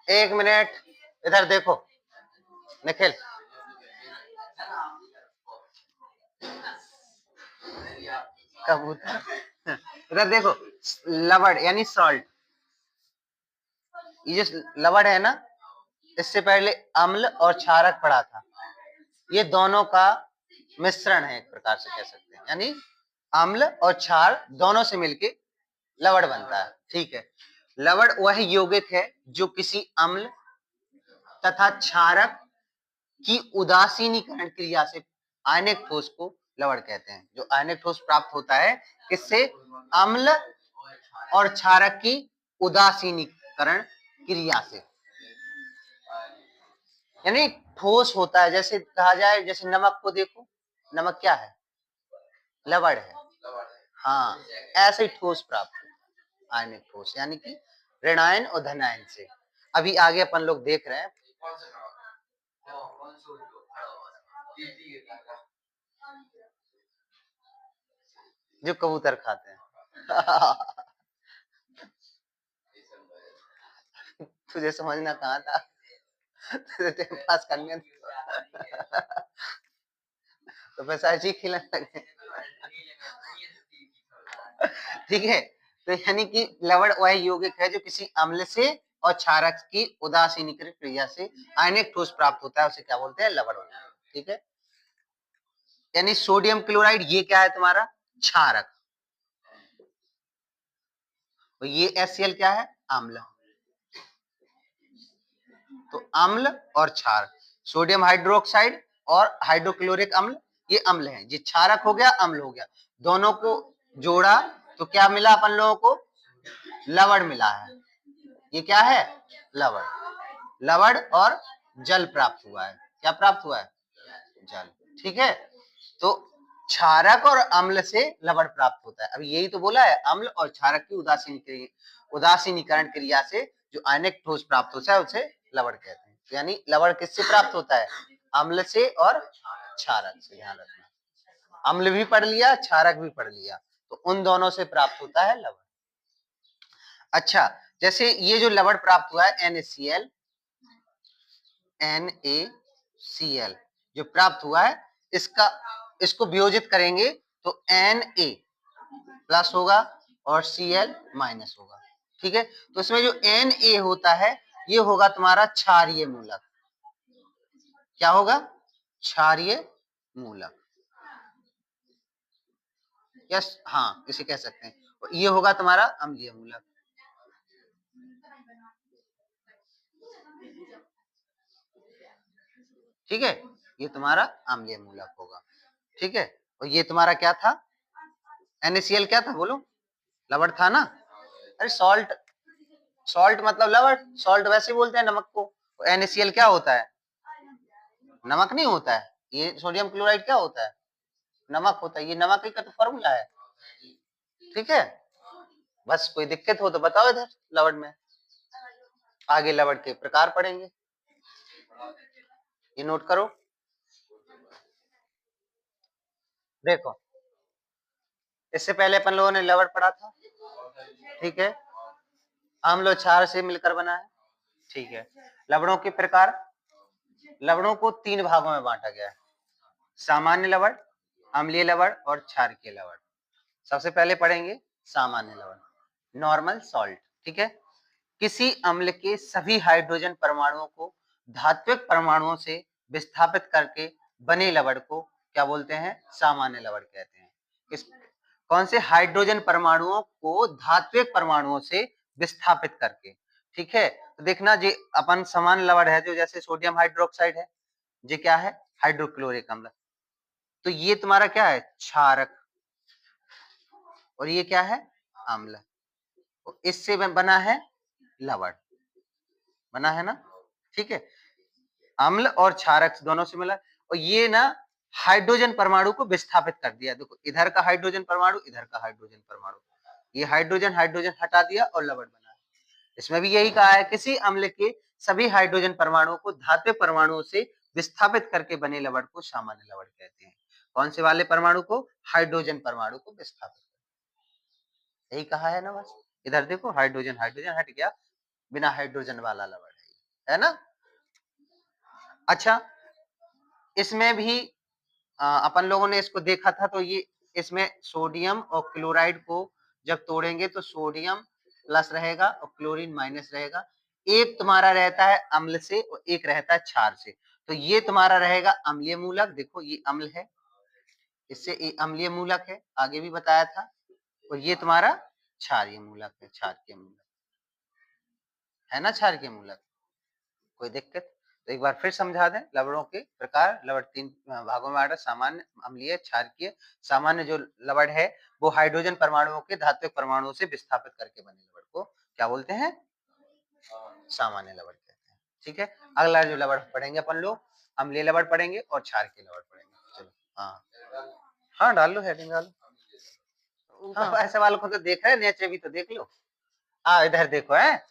एक मिनट, इधर देखो निखिल, कबूतर, इधर देखो, लवड़ यानी सॉल्ट, ये जो लवड़ है ना, इससे पहले अम्ल और क्षारक पढ़ा था, ये दोनों का मिश्रण है एक प्रकार से कह सकते हैं, यानी अम्ल और क्षार दोनों से मिलके लवड़ बनता है। ठीक है, लवड़ वह यौगिक है जो किसी अम्ल तथा क्षारक की उदासीनीकरण क्रिया से आयनिक ठोस को लवण कहते हैं। जो आयनिक ठोस प्राप्त होता है किससे? अम्ल और क्षारक की उदासीनीकरण क्रिया से, यानी ठोस होता है। जैसे कहा जाए, जैसे नमक को देखो, नमक क्या है? लवण है। हाँ, ऐसे ही ठोस प्राप्त होता है, आयनिक ठोस, यानी कि ऋणायन और धनायन से। अभी आगे अपन लोग देख रहे हैं। जो कबूतर खाते हैं। तुझे समझना कहाँ था? तेरे पास करने तो पैसा जी खिलाने लगे। ठीक है, तो यानी कि लवण वह यौगिक है जो किसी अम्ल से और क्षारक की उदासीनीकरण क्रिया से आयनिक ठोस प्राप्त होता है, उसे क्या बोलते हैं? लवण। ठीक है, यानी सोडियम क्लोराइड ये क्या है तुम्हारा? क्षारक। तो ये HCl क्या है? अम्ल। तो अम्ल और क्षार, सोडियम हाइड्रोक्साइड और हाइड्रोक्लोरिक अम्ल, ये अम्ल है। ये क्षारक हो गया, अम्ल हो गया, दोनों को जोड़ा तो क्या मिला अपन लोगों को? लवण मिला है। ये क्या है? लवण। लवण और जल प्राप्त हुआ है। क्या प्राप्त हुआ है? जल। ठीक है, तो क्षारक और अम्ल से लवण प्राप्त होता है। अभी यही तो बोला है, अम्ल और क्षारक की उदासीनीकरण क्रिया से जो आयनिक ठोस प्राप्त होता है उसे लवण कहते हैं। यानी लवण किससे प्राप्त होता है? अम्ल से और क्षारक से। ध्यान रखना, अम्ल भी पढ़ लिया, क्षारक भी पढ़ लिया, तो उन दोनों से प्राप्त होता है लवण। अच्छा, जैसे ये जो लवण प्राप्त हुआ है NaCl, जो प्राप्त हुआ है, इसको वियोजित करेंगे तो Na प्लस होगा और Cl माइनस होगा। ठीक है, तो इसमें जो Na होता है ये होगा तुम्हारा क्षारीय मूलक। क्या होगा? क्षारीय मूलक। यस, हाँ, इसे कह सकते हैं। ये होगा तुम्हारा अम्लीय मूलक। ठीक है, ये तुम्हारा अम्लीय मूलक होगा। ठीक है, और ये तुम्हारा क्या था? NaCl क्या था बोलो? लवण था ना? अरे सॉल्ट, सॉल्ट मतलब लवण, सॉल्ट वैसे बोलते हैं नमक को। NaCl क्या होता है? नमक नहीं होता है। ये सोडियम क्लोराइड क्या होता है? नमक होता है। ये नमक का तो फॉर्मूला है। ठीक है, बस कोई दिक्कत हो तो बताओ इधर लवण में, आगे लवण के प्रकार पढ़ेंगे, ये नोट करो। देखो, इससे पहले अपन लोगों ने लवण पढ़ा था। ठीक है, अम्ल और क्षार से मिलकर बना है। ठीक है, लवणों के प्रकार, लवणों को 3 भागों में बांटा गया है, सामान्य लवण, अम्लीय लवण और क्षारकीय लवण। सबसे पहले पढ़ेंगे सामान्य लवण, नॉर्मल सॉल्ट। ठीक है, किसी अम्ल के सभी हाइड्रोजन परमाणुओं को धात्विक परमाणुओं से विस्थापित करके बने लवण को क्या बोलते हैं? सामान्य लवण कहते हैं। इस कौन से हाइड्रोजन परमाणुओं को धात्विक परमाणुओं से विस्थापित करके। ठीक है, तो देखना जी, अपन समान लवण है जो जैसे सोडियम हाइड्रोक्साइड है, ये क्या है? हाइड्रोक्लोरिक अम्ल। तो ये तुम्हारा क्या है? क्षारक। और ये क्या है? अम्ल। तो इससे बना है लवण, बना है ना? ठीक है, अम्ल और क्षारक दोनों से मिला, और ये ना हाइड्रोजन परमाणु को विस्थापित कर दिया। देखो, इधर का हाइड्रोजन परमाणु, इधर का हाइड्रोजन परमाणु, ये हाइड्रोजन हाइड्रोजन हटा दिया और लवण बना। इसमें भी यही कहा है, किसी अम्ल के सभी हाइड्रोजन परमाणुओं को धात्विक परमाणुओं से विस्थापित करके बने लवण को सामान्य लवण कहते हैं। कौन से वाले परमाणु को? हाइड्रोजन परमाणु को विस्थापित, यही कहा है ना। बस इधर देखो, हाइड्रोजन हाइड्रोजन हट गया, बिना हाइड्रोजन वाला लवण है। है ना। अच्छा, इसमें भी अपन लोगों ने इसको देखा था, तो ये इसमें सोडियम और क्लोराइड को जब तोड़ेंगे तो सोडियम प्लस रहेगा और क्लोरीन माइनस रहेगा। एक तुम्हारा रहता है अम्ल से और एक रहता है क्षार से। तो ये तुम्हारा रहेगा अम्लीय मूलक, देखो ये अम्ल है, इससे ये अम्लीय मूलक है, आगे भी बताया था। और ये तुम्हारा क्षारीय मूलक है, क्षारीय मूलक है ना, क्षारीय मूलक। कोई दिक्कत? तो एक बार फिर समझा दें, लवणों के प्रकार। लवण 3 भागों में बांटा: सामान्य, अम्लीय, क्षारीय। सामान्य जो लवण है वो हाइड्रोजन परमाणुओं के धात्विक परमाणुओं से विस्थापित करके बने लवण को क्या बोलते हैं? सामान्य लवण कहते हैं। ठीक है, अगला जो लवण पढ़ेंगे अपन लोग, अम्लीय लवण पढ़ेंगे और क्षारीय लवण पढ़ेंगे। चलो हाँ हाँ, डाल लो, हेडिंग डालो। हाँ, ऐसे वालों को तो देख रहे हैं, नीचे भी तो देख लो। इधर देखो, है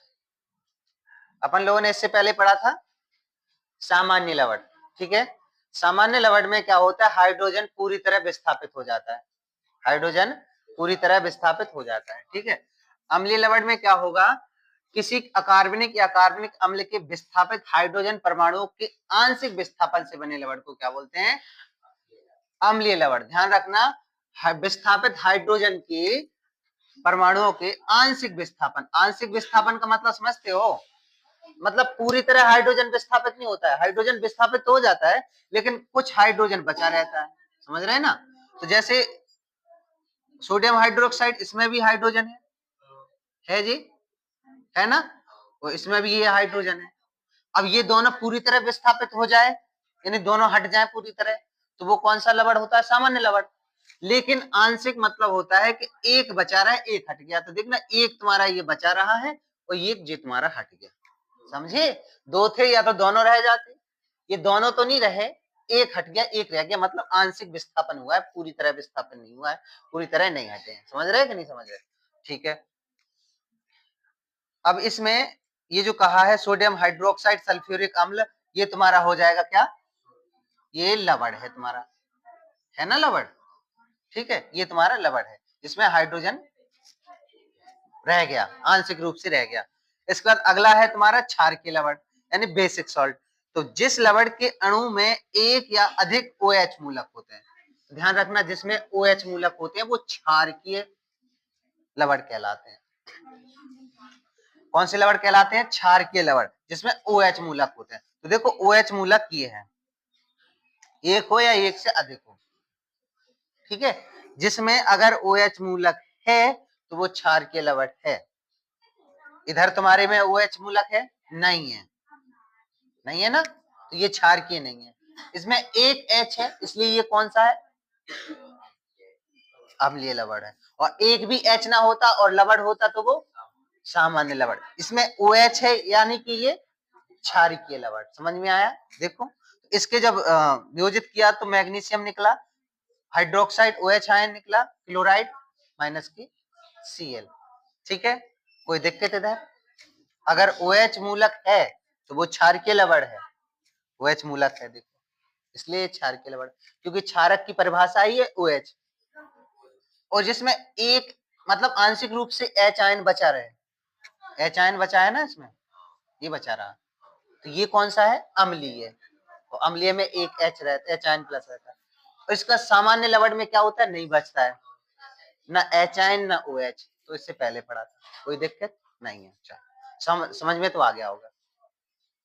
अपन लोगों ने इससे पहले पढ़ा था सामान्य लवण। ठीक है, सामान्य लवण में क्या होता है? हाइड्रोजन पूरी तरह विस्थापित हो जाता है, हाइड्रोजन पूरी तरह विस्थापित हो जाता है। ठीक है, अम्लीय लवण में क्या होगा? किसी अकार्बनिक या कार्बनिक अम्ल के विस्थापित हाइड्रोजन परमाणुओं के आंशिक विस्थापन से बने लवण को क्या बोलते हैं? अम्लीय लवण। ध्यान रखना, विस्थापित हाइड्रोजन के परमाणुओं के आंशिक विस्थापन। आंशिक विस्थापन का मतलब समझते हो? मतलब पूरी तरह हाइड्रोजन विस्थापित नहीं होता है, हाइड्रोजन विस्थापित तो हो जाता है लेकिन कुछ हाइड्रोजन बचा रहता है, समझ रहे हैं ना। तो जैसे सोडियम हाइड्रोक्साइड, इसमें भी हाइड्रोजन है जी, है ना, और इसमें भी ये हाइड्रोजन है। अब ये दोनों पूरी तरह विस्थापित हो जाए, यानी दोनों हट जाए पूरी तरह, तो वो कौन सा लवण होता है? सामान्य लवण। लेकिन आंशिक मतलब होता है कि एक बचा रहा है, एक हट गया। तो देखना, एक तुम्हारा ये बचा रहा है और एक ये तुम्हारा हट गया, समझे? दो थे या तो दोनों रह जाते, ये दोनों तो नहीं रहे, एक हट गया एक रह गया, मतलब आंशिक विस्थापन हुआ है, पूरी तरह विस्थापन नहीं हुआ है, पूरी तरह नहीं हटे हैं। समझ रहे हैं कि नहीं समझ रहे? ठीक है, अब इसमें ये जो कहा है सोडियम हाइड्रोक्साइड सल्फ्यूरिक अम्ल, ये तुम्हारा हो जाएगा क्या? ये लवण है तुम्हारा, है ना, लवण। ठीक है, ये तुम्हारा लवण है, इसमें हाइड्रोजन रह गया, आंशिक रूप से रह गया। इसके बाद अगला है तुम्हारा क्षारकीय लवण, यानी बेसिक सॉल्ट। तो जिस लवण के अणु में एक या अधिक OH मूलक होते हैं, ध्यान रखना, जिसमें OH मूलक होते हैं वो क्षारकीय लवण कहलाते हैं। कौन से लवण कहलाते हैं? क्षारकीय लवण, जिसमें OH मूलक होते हैं। तो देखो OH मूलक ये है, एक हो या एक से अधिक हो। ठीक है, जिसमें अगर OH मूलक है तो वो क्षारकीय लवण है। इधर तुम्हारे में OH मूलक है? नहीं है, नहीं है ना, तो ये क्षारकीय नहीं है। इसमें एक H है, इसलिए ये कौन सा है? अम्लीय लवण है। और एक भी H ना होता और लवण होता तो वो सामान्य लवण। इसमें OH है, यानी कि ये क्षारकीय लवण। समझ में आया? देखो, इसके जब वियोजित किया तो मैग्नीशियम निकला, हाइड्रोक्साइड OH आयन निकला, क्लोराइड माइनस की Cl। ठीक है, कोई दिक्कत इधर? अगर OH मूलक है तो वो क्षारकीय लवण है, OH मूलक है, देखो, इसलिए क्षारकीय लवण, क्योंकि क्षारक की परिभाषा ही है OH। और जिसमें एक मतलब आंशिक रूप से H आयन बचा रहे, H आयन बचा है ना इसमें, ये बचा रहा, तो ये कौन सा है? अम्लीय। तो अम्लीय में एक H रहता है, H आयन प्लस रहता है। और इसका सामान्य लवण में क्या होता है? नहीं बचता है, ना H आयन ना OH। तो इससे पहले पढ़ा था, कोई दिक्कत नहीं है। समझ में तो आ गया होगा।